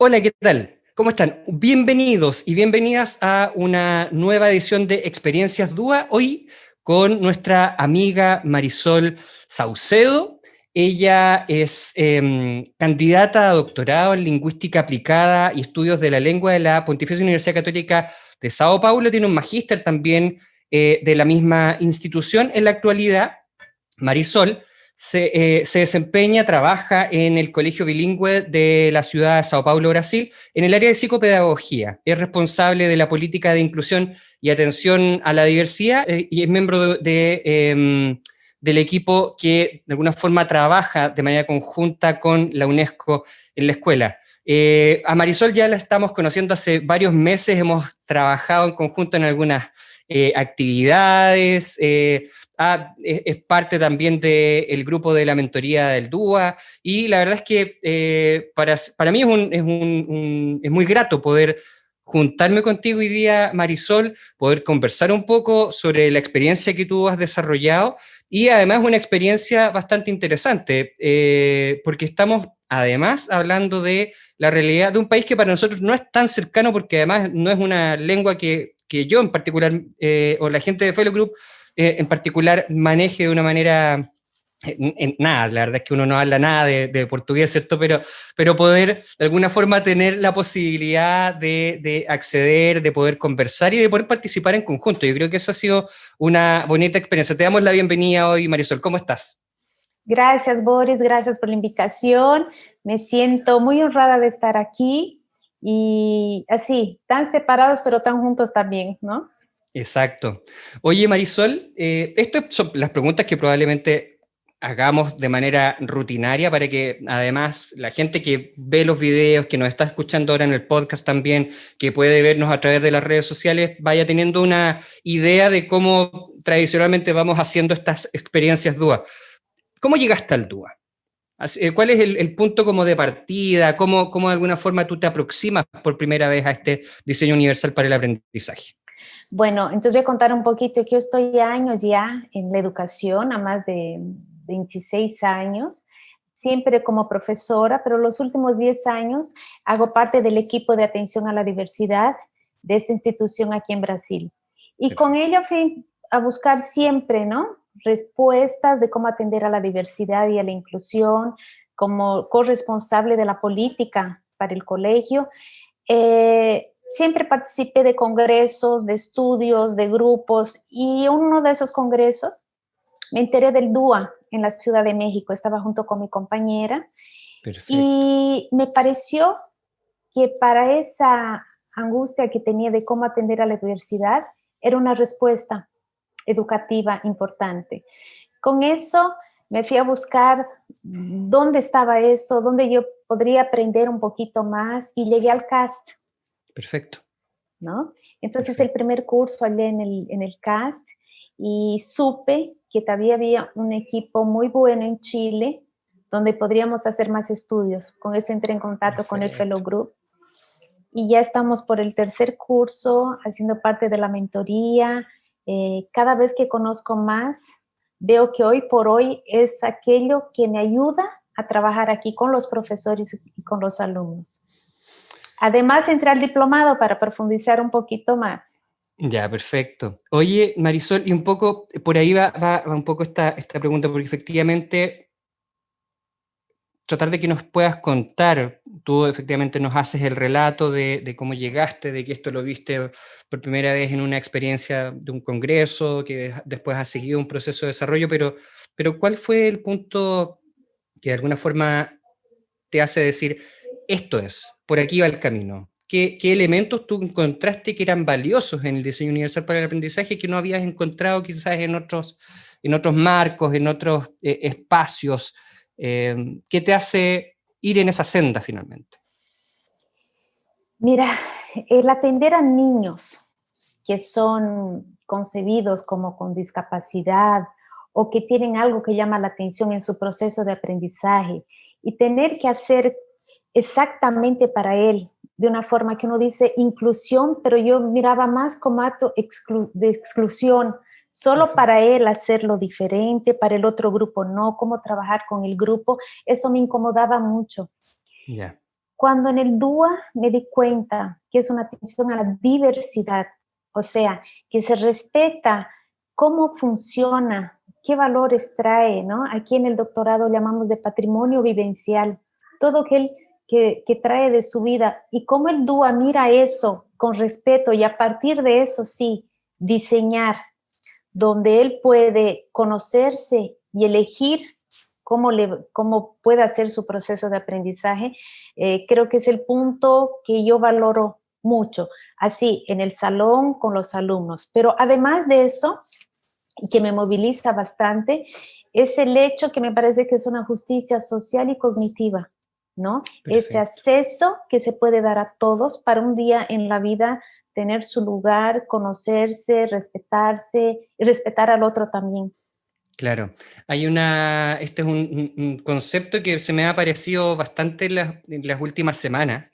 Hola, ¿qué tal? ¿Cómo están? Bienvenidos y bienvenidas a una nueva edición de Experiencias DUA, hoy con nuestra amiga Marisol Saucedo. Ella es candidata a doctorado en Lingüística Aplicada y Estudios de la Lengua de la Pontificia Universidad Católica de Sao Paulo. Tiene un magíster también de la misma institución. En la actualidad, Marisol se desempeña, trabaja en el Colegio Bilingüe de la ciudad de Sao Paulo, Brasil, en el área de psicopedagogía. Es responsable de la política de inclusión y atención a la diversidad y es miembro del equipo que de alguna forma trabaja de manera conjunta con la UNESCO en la escuela. A Marisol ya la estamos conociendo hace varios meses, hemos trabajado en conjunto en algunas actividades, es parte también del grupo de la mentoría del DUA, y la verdad es que para mí es muy grato poder juntarme contigo hoy día, Marisol, poder conversar un poco sobre la experiencia que tú has desarrollado, y además una experiencia bastante interesante, porque estamos además hablando de la realidad de un país que para nosotros no es tan cercano, porque además no es una lengua que yo en particular, o la gente de Fellow Group en particular, maneje de una manera nada, la verdad es que uno no habla nada de portugués, ¿cierto? Pero poder de alguna forma tener la posibilidad de acceder, de poder conversar y de poder participar en conjunto. Yo creo que eso ha sido una bonita experiencia. Te damos la bienvenida hoy, Marisol. ¿Cómo estás? Gracias, Boris, gracias por la invitación. Me siento muy honrada de estar aquí y así, tan separados pero tan juntos también, ¿no? Exacto. Oye, Marisol, estas son las preguntas que probablemente hagamos de manera rutinaria para que además la gente que ve los videos, que nos está escuchando ahora en el podcast también, que puede vernos a través de las redes sociales, vaya teniendo una idea de cómo tradicionalmente vamos haciendo estas experiencias DUA. ¿Cómo llegaste al DUA? ¿Cuál es el punto como de partida? ¿Cómo de alguna forma tú te aproximas por primera vez a este diseño universal para el aprendizaje? Bueno, entonces voy a contar un poquito que yo estoy años ya en la educación, a más de 26 años, siempre como profesora, pero los últimos 10 años hago parte del equipo de atención a la diversidad de esta institución aquí en Brasil. Y con Perfecto. ello fui a buscar siempre, ¿no? Respuestas de cómo atender a la diversidad y a la inclusión, como corresponsable de la política para el colegio. Siempre participé de congresos, de estudios, de grupos, y en uno de esos congresos me enteré del DUA en la Ciudad de México. Estaba junto con mi compañera Perfecto. y me pareció que para esa angustia que tenía de cómo atender a la diversidad era una respuesta educativa importante. Con eso me fui a buscar dónde estaba eso, dónde yo podría aprender un poquito más, y llegué al CAST, Perfecto. ¿no? Entonces el Perfecto. primer curso hablé en el CAST y supe que todavía había un equipo muy bueno en Chile donde podríamos hacer más estudios. Con eso entré en contacto con el Perfecto. Fellow Group y ya estamos por el tercer curso haciendo parte de la mentoría. Cada vez que conozco más, veo que hoy por hoy es aquello que me ayuda a trabajar aquí con los profesores y con los alumnos. Además, entré al diplomado para profundizar un poquito más. Ya, perfecto. Oye, Marisol, y un poco, por ahí va un poco esta pregunta, porque efectivamente tratar de que nos puedas contar, tú efectivamente nos haces el relato de cómo llegaste, de que esto lo viste por primera vez en una experiencia de un congreso, que después has seguido un proceso de desarrollo, pero ¿cuál fue el punto que de alguna forma te hace decir, esto es, por aquí va el camino? ¿Qué elementos tú encontraste que eran valiosos en el diseño universal para el aprendizaje que no habías encontrado quizás en otros marcos, en otros espacios? ¿Qué te hace ir en esa senda finalmente? Mira, el atender a niños que son concebidos como con discapacidad o que tienen algo que llama la atención en su proceso de aprendizaje y tener que hacer exactamente para él, de una forma que uno dice inclusión, pero yo miraba más como acto de exclusión, solo Perfecto. para él hacerlo diferente, para el otro grupo no, cómo trabajar con el grupo, eso me incomodaba mucho. Ya. Cuando en el DUA me di cuenta que es una atención a la diversidad, o sea, que se respeta cómo funciona, qué valores trae, ¿no? Aquí en el doctorado llamamos de patrimonio vivencial, todo aquel que trae de su vida y cómo el DUA mira eso con respeto y a partir de eso sí, diseñar donde él puede conocerse y elegir cómo puede hacer su proceso de aprendizaje, creo que es el punto que yo valoro mucho, así en el salón con los alumnos. Pero además de eso, y que me moviliza bastante, es el hecho que me parece que es una justicia social y cognitiva, ¿no? Ese Perfecto. acceso que se puede dar a todos para un día en la vida tener su lugar, conocerse, respetarse y respetar al otro también. Claro, este es un concepto que se me ha aparecido bastante en las últimas semanas,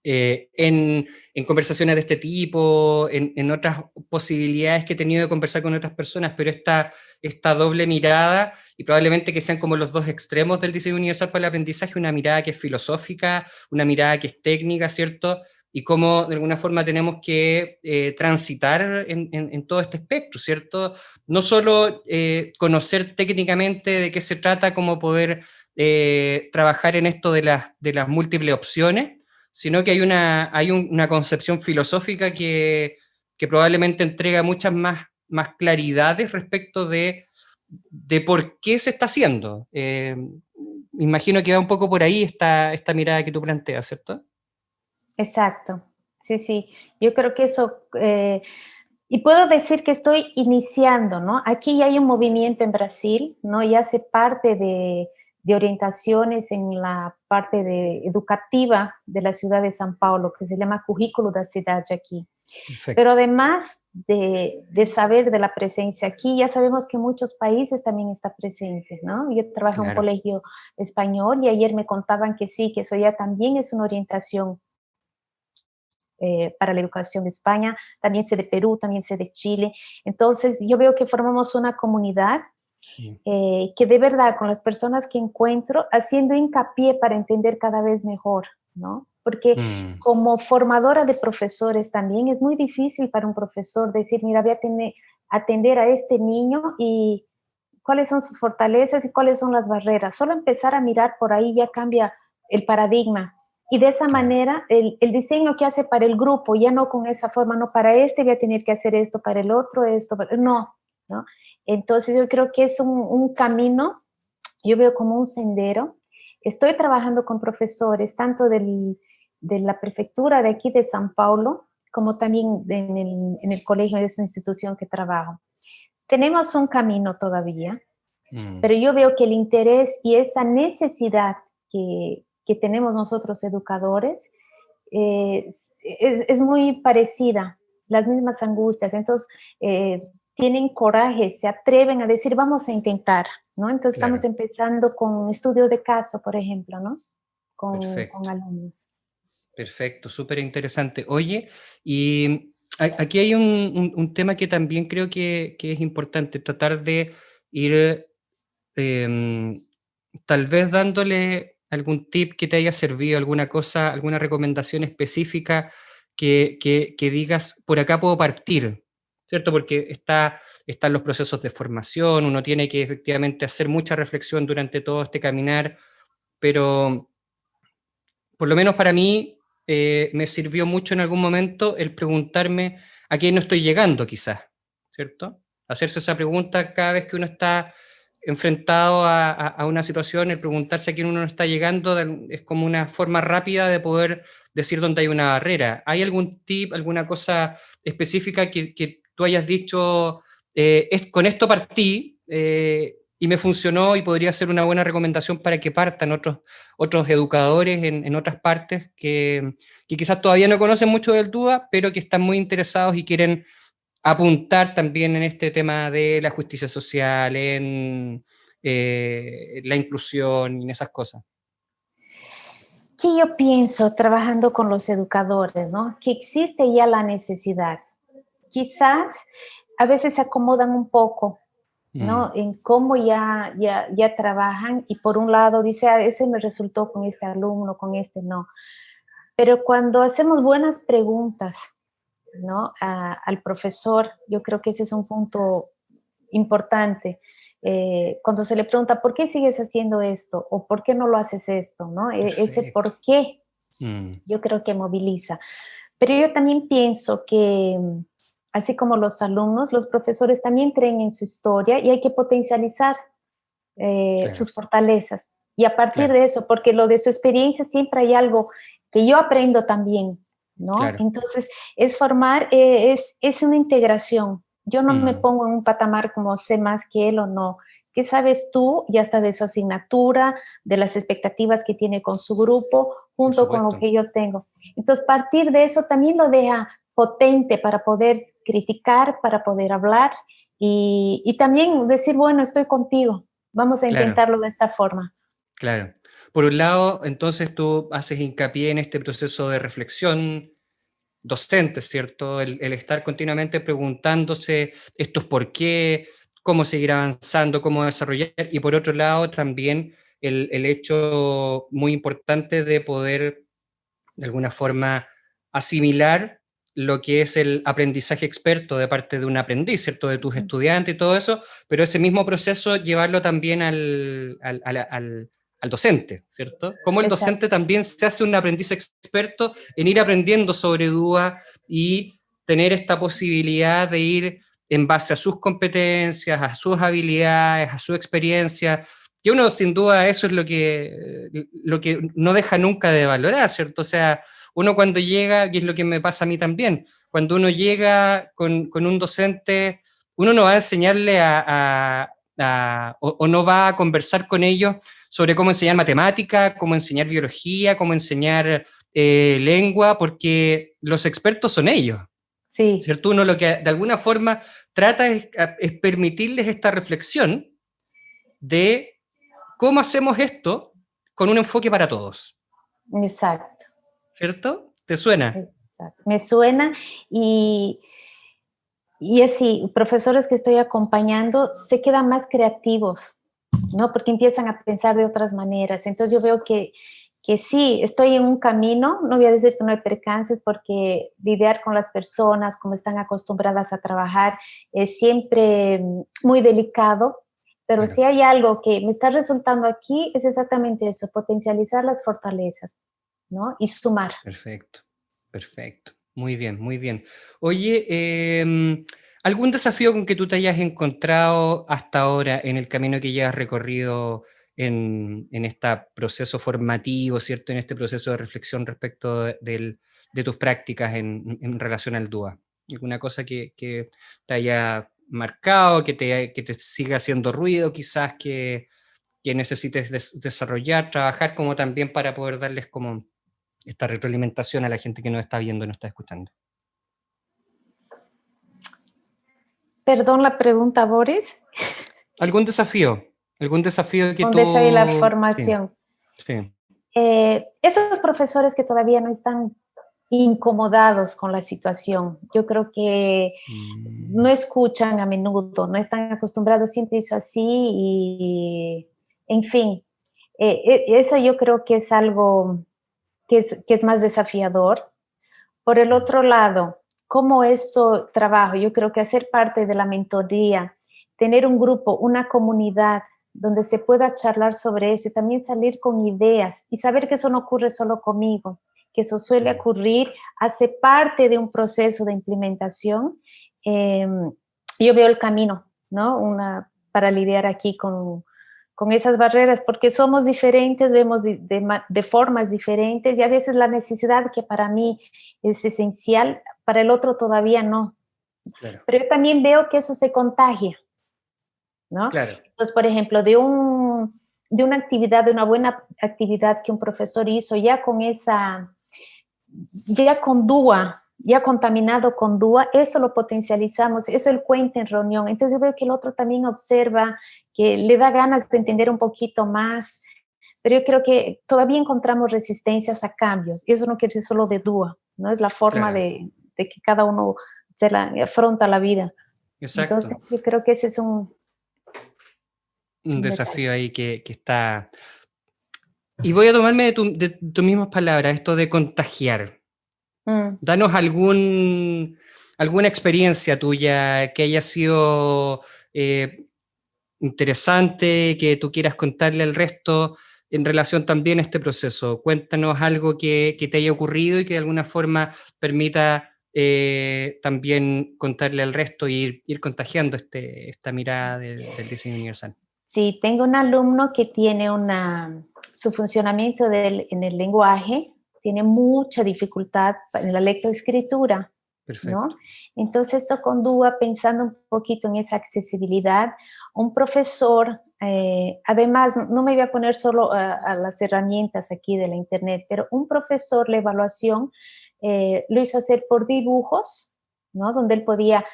en conversaciones de este tipo, en otras posibilidades que he tenido de conversar con otras personas, pero esta doble mirada, y probablemente que sean como los dos extremos del diseño universal para el aprendizaje, una mirada que es filosófica, una mirada que es técnica, ¿cierto? Y cómo de alguna forma tenemos que transitar en todo este espectro, ¿cierto? No solo conocer técnicamente de qué se trata, cómo poder trabajar en esto de las múltiples opciones, sino que hay una concepción filosófica que probablemente entrega muchas más claridades respecto de por qué se está haciendo. Me imagino que va un poco por ahí esta mirada que tú planteas, ¿cierto? Exacto, sí, sí. Yo creo que eso, y puedo decir que estoy iniciando, ¿no? Aquí ya hay un movimiento en Brasil, ¿no? Y hace parte de orientaciones en la parte educativa de la ciudad de São Paulo, que se llama Currículo da Cidade aquí. Pero Perfecto. además de saber de la presencia aquí, ya sabemos que en muchos países también está presente, ¿no? Yo trabajo en un Claro. colegio español y ayer me contaban que sí, que eso ya también es una orientación para la educación de España, también sé de Perú, también sé de Chile. Entonces, yo veo que formamos una comunidad Sí. que de verdad con las personas que encuentro, haciendo hincapié para entender cada vez mejor, ¿no? Porque Mm, como formadora de profesores también es muy difícil para un profesor decir, mira, voy a atender a este niño y cuáles son sus fortalezas y cuáles son las barreras. Solo empezar a mirar por ahí ya cambia el paradigma. Y de esa claro. manera, el diseño que hace para el grupo, ya no con esa forma, no para este voy a tener que hacer esto, para el otro esto, no, ¿no? Entonces yo creo que es un camino, yo veo como un sendero. Estoy trabajando con profesores, tanto de la prefectura de aquí de San Paulo, como también en el colegio de esa institución que trabajo. Tenemos un camino todavía, Mm, pero yo veo que el interés y esa necesidad que tenemos nosotros educadores es muy parecida, las mismas angustias. Entonces, tienen coraje, se atreven a decir, vamos a intentar, ¿no? Entonces, estamos claro. empezando con estudios de caso, por ejemplo, ¿no? Con Perfecto. alumnos. Perfecto, súper interesante. Oye, y aquí hay un tema que también creo que es importante, tratar de ir em, tal vez dándole algún tip que te haya servido, alguna cosa, alguna recomendación específica que digas, por acá puedo partir, ¿cierto? Porque están los procesos de formación, uno tiene que efectivamente hacer mucha reflexión durante todo este caminar, pero por lo menos para mí, me sirvió mucho en algún momento el preguntarme a qué no estoy llegando, quizás, ¿cierto? Hacerse esa pregunta cada vez que uno está enfrentado a una situación, el preguntarse a quién uno no está llegando es como una forma rápida de poder decir dónde hay una barrera. ¿Hay algún tip, alguna cosa específica que tú hayas dicho, con esto partí y me funcionó y podría ser una buena recomendación para que partan otros educadores en otras partes que quizás todavía no conocen mucho del TUA, pero que están muy interesados y quieren apuntar también en este tema de la justicia social, en la inclusión y en esas cosas? ¿Qué yo pienso trabajando con los educadores, ¿no? Que existe ya la necesidad. Quizás a veces se acomodan un poco, ¿no? En cómo ya trabajan, y por un lado dice, ese me resultó con este alumno, con este no. Pero cuando hacemos buenas preguntas, ¿no? Al profesor, yo creo que ese es un punto importante. Cuando se le pregunta, ¿por qué sigues haciendo esto? ¿O por qué no lo haces esto? ¿No? Ese Perfecto. por qué, yo creo que moviliza. Pero yo también pienso que, así como los alumnos, los profesores también creen en su historia y hay que potencializar Claro, sus fortalezas. Y a partir claro, de eso, porque lo de su experiencia siempre hay algo que yo aprendo también, ¿no? claro. Entonces, es formar, es una integración. Yo no me pongo en un patamar como sé más que él o no. ¿Qué sabes tú? Ya está de su asignatura, de las expectativas que tiene con su grupo, Por junto con lo supuesto. que yo tengo. Entonces, partir de eso también lo deja potente para poder criticar, para poder hablar y también decir, bueno, estoy contigo, vamos a Claro, intentarlo de esta forma. claro. Por un lado, entonces tú haces hincapié en este proceso de reflexión docente, ¿cierto? El estar continuamente preguntándose estos por qué, cómo seguir avanzando, cómo desarrollar, y por otro lado también el hecho muy importante de poder, de alguna forma, asimilar lo que es el aprendizaje experto de parte de un aprendiz, ¿cierto? De tus estudiantes y todo eso, pero ese mismo proceso llevarlo también al docente, ¿cierto? Como el Exacto. docente también se hace un aprendiz experto en ir aprendiendo sobre DUA y tener esta posibilidad de ir en base a sus competencias, a sus habilidades, a su experiencia, que uno sin duda eso es lo que no deja nunca de valorar, ¿cierto? O sea, uno cuando llega, que es lo que me pasa a mí también, cuando uno llega con un docente, uno no va a enseñarle o no va a conversar con ellos sobre cómo enseñar matemática, cómo enseñar biología, cómo enseñar lengua, porque los expertos son ellos, Sí, ¿cierto? Uno lo que de alguna forma trata es permitirles esta reflexión de cómo hacemos esto con un enfoque para todos, exacto, ¿cierto? ¿Te suena? exacto. Me suena y, y así, profesores que estoy acompañando se quedan más creativos, ¿no? Porque empiezan a pensar de otras maneras. Entonces yo veo que sí, estoy en un camino, no voy a decir que no hay percances, porque lidiar con las personas como están acostumbradas a trabajar es siempre muy delicado, pero Claro, si hay algo que me está resultando aquí, es exactamente eso, potencializar las fortalezas, ¿no? Y sumar. perfecto, perfecto. Muy bien, muy bien. Oye, ¿algún desafío con que tú te hayas encontrado hasta ahora en el camino que ya has recorrido en este proceso formativo, ¿cierto? En este proceso de reflexión respecto de tus prácticas en relación al DUA. ¿Alguna cosa que te haya marcado, que te siga haciendo ruido, quizás que necesites desarrollar, trabajar, como también para poder darles como esta retroalimentación a la gente que nos está viendo y nos está escuchando? Perdón la pregunta, Boris. ¿Algún desafío? ¿Algún desafío que ¿Dónde está ahí la tú... Sí, formación? sí. Esos profesores que todavía no están incomodados con la situación, yo creo que no Mm, escuchan a menudo, no están acostumbrados, siempre hizo así y, en fin, eso yo creo que es algo que es más desafiador. Por el mm, otro lado, ¿cómo eso trabajo? Yo creo que hacer parte de la mentoría, tener un grupo, una comunidad donde se pueda charlar sobre eso y también salir con ideas y saber que eso no ocurre solo conmigo, que eso suele mm. ocurrir, hace parte de un proceso de implementación. Eh, yo veo el camino, ¿no? Para lidiar aquí con esas barreras, porque somos diferentes, vemos de formas diferentes y a veces la necesidad que para mí es esencial, para el otro todavía no. Claro, Pero yo también veo que eso se contagia, ¿no? claro, Entonces, por ejemplo, de una actividad, de una buena actividad que un profesor hizo, ya con DUA, ya contaminado con DUA, eso lo potencializamos, eso él cuenta en reunión. Entonces yo veo que el otro también observa, que le da ganas de entender un poquito más, pero yo creo que todavía encontramos resistencias a cambios, y eso no quiere decir solo de DUA, ¿no? Es la forma claro. de que cada uno afronta la vida. Exacto. Entonces yo creo que ese es un desafío ahí que está... Y voy a tomarme de tus mismas palabras, esto de contagiar. Danos alguna experiencia tuya que haya sido interesante, que tú quieras contarle al resto en relación también a este proceso. Cuéntanos algo que te haya ocurrido y que de alguna forma permita también contarle al resto y ir contagiando esta mirada del diseño universal. Sí, tengo un alumno que tiene su funcionamiento en el lenguaje, tiene mucha dificultad en la lectoescritura, ¿no? Entonces eso con DUA, pensando un poquito en esa accesibilidad, un profesor, además no me voy a poner solo a las herramientas aquí de la internet, pero un profesor, la evaluación lo hizo hacer por dibujos, ¿no? Donde él podía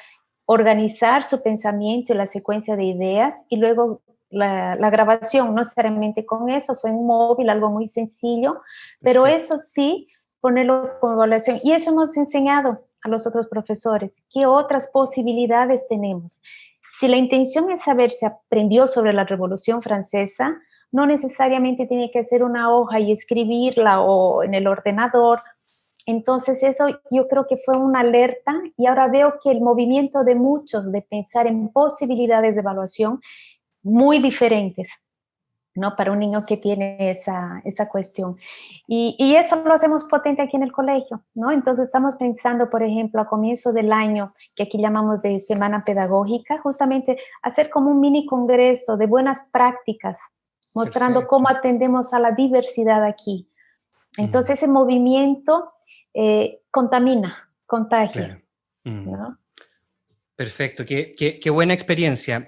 organizar su pensamiento y la secuencia de ideas, y luego la grabación, no necesariamente con eso, fue en un móvil, algo muy sencillo, pero eso sí, ponerlo como evaluación. Y eso hemos enseñado a los otros profesores. ¿Qué otras posibilidades tenemos? Si la intención es saber si aprendió sobre la Revolución Francesa, no necesariamente tiene que hacer una hoja y escribirla o en el ordenador. Entonces eso yo creo que fue una alerta, y ahora veo que el movimiento de muchos de pensar en posibilidades de evaluación muy diferentes, ¿no? Para un niño que tiene esa cuestión. Y eso lo hacemos potente aquí en el colegio, ¿no? Entonces estamos pensando, por ejemplo, a comienzo del año, que aquí llamamos de Semana Pedagógica, justamente hacer como un mini congreso de buenas prácticas, mostrando cómo atendemos a la diversidad aquí. Entonces ese movimiento contamina, contagia, ¿no? Perfecto, qué buena experiencia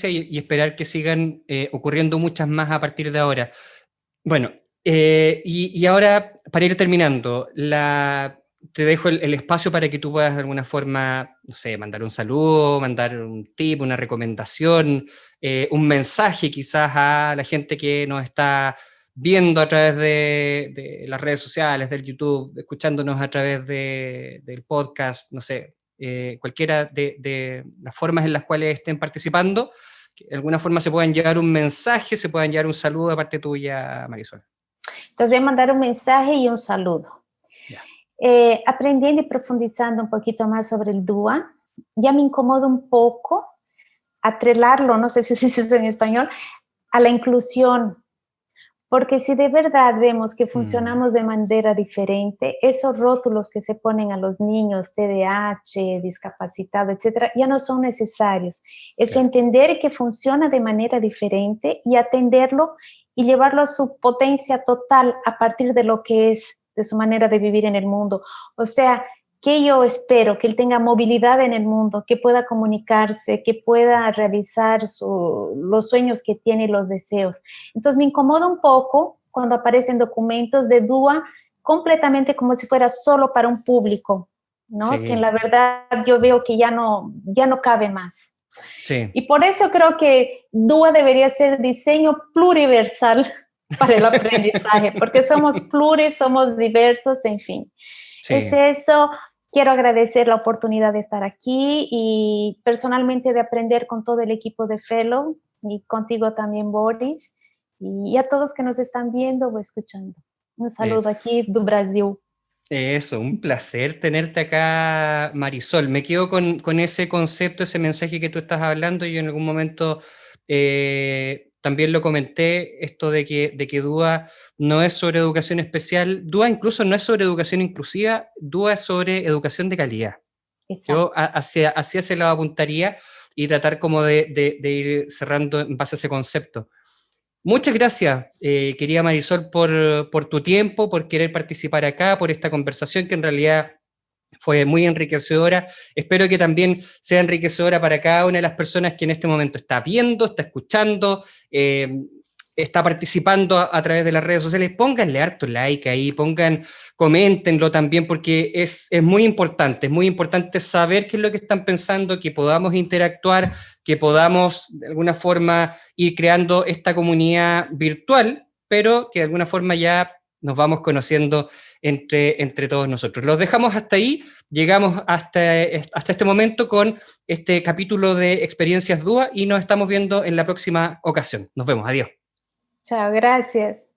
y esperar que sigan ocurriendo muchas más a partir de ahora. Bueno, y ahora, para ir terminando, te dejo el espacio para que tú puedas de alguna forma, no sé, mandar un saludo, mandar un tip, una recomendación, un mensaje quizás a la gente que nos está viendo a través de las redes sociales, del YouTube, escuchándonos a través del podcast, no sé, cualquiera de las formas en las cuales estén participando, que de alguna forma se puedan llevar un mensaje, se puedan llevar un saludo de parte tuya, Marisol. Entonces voy a mandar un mensaje y un saludo. Aprendiendo y profundizando un poquito más sobre el DUA, ya me incomoda un poco atrelarlo, no sé si se dice en español, a la inclusión. Porque si de verdad vemos que funcionamos de manera diferente, esos rótulos que se ponen a los niños, TDAH, discapacitado, etcétera, ya no son necesarios. Es entender que funciona de manera diferente y atenderlo y llevarlo a su potencia total a partir de lo que es, de su manera de vivir en el mundo. O sea, que yo espero que él tenga movilidad en el mundo, que pueda comunicarse, que pueda realizar los sueños que tiene y los deseos. Entonces me incomoda un poco cuando aparecen documentos de DUA completamente como si fuera solo para un público, ¿no? Sí. Que en la verdad yo veo que ya no cabe más. Sí. Y por eso creo que DUA debería ser diseño pluriversal para el aprendizaje, porque somos pluris, somos diversos, en fin. Sí. Es eso. Quiero agradecer la oportunidad de estar aquí y personalmente de aprender con todo el equipo de Fellow y contigo también, Boris, y a todos que nos están viendo o escuchando. Un saludo aquí do Brasil. Eso, un placer tenerte acá, Marisol. Me quedo con ese concepto, ese mensaje que tú estás hablando. Yo en algún momento también lo comenté, esto de que DUA no es sobre educación especial, DUA incluso no es sobre educación inclusiva, DUA es sobre educación de calidad. Exacto. Yo hacia ese lado apuntaría y tratar como de ir cerrando en base a ese concepto. Muchas gracias, querida Marisol, por tu tiempo, por querer participar acá, por esta conversación que en realidad fue muy enriquecedora. Espero que también sea enriquecedora para cada una de las personas que en este momento está viendo, está escuchando, está participando a través de las redes sociales. Pónganle harto like ahí, coméntenlo también, porque es muy importante saber qué es lo que están pensando, que podamos interactuar, que podamos de alguna forma ir creando esta comunidad virtual, pero que de alguna forma ya nos vamos conociendo entre todos nosotros. Los dejamos hasta ahí, llegamos hasta este momento con este capítulo de Experiencias DUA y nos estamos viendo en la próxima ocasión. Nos vemos, adiós. Chao, gracias.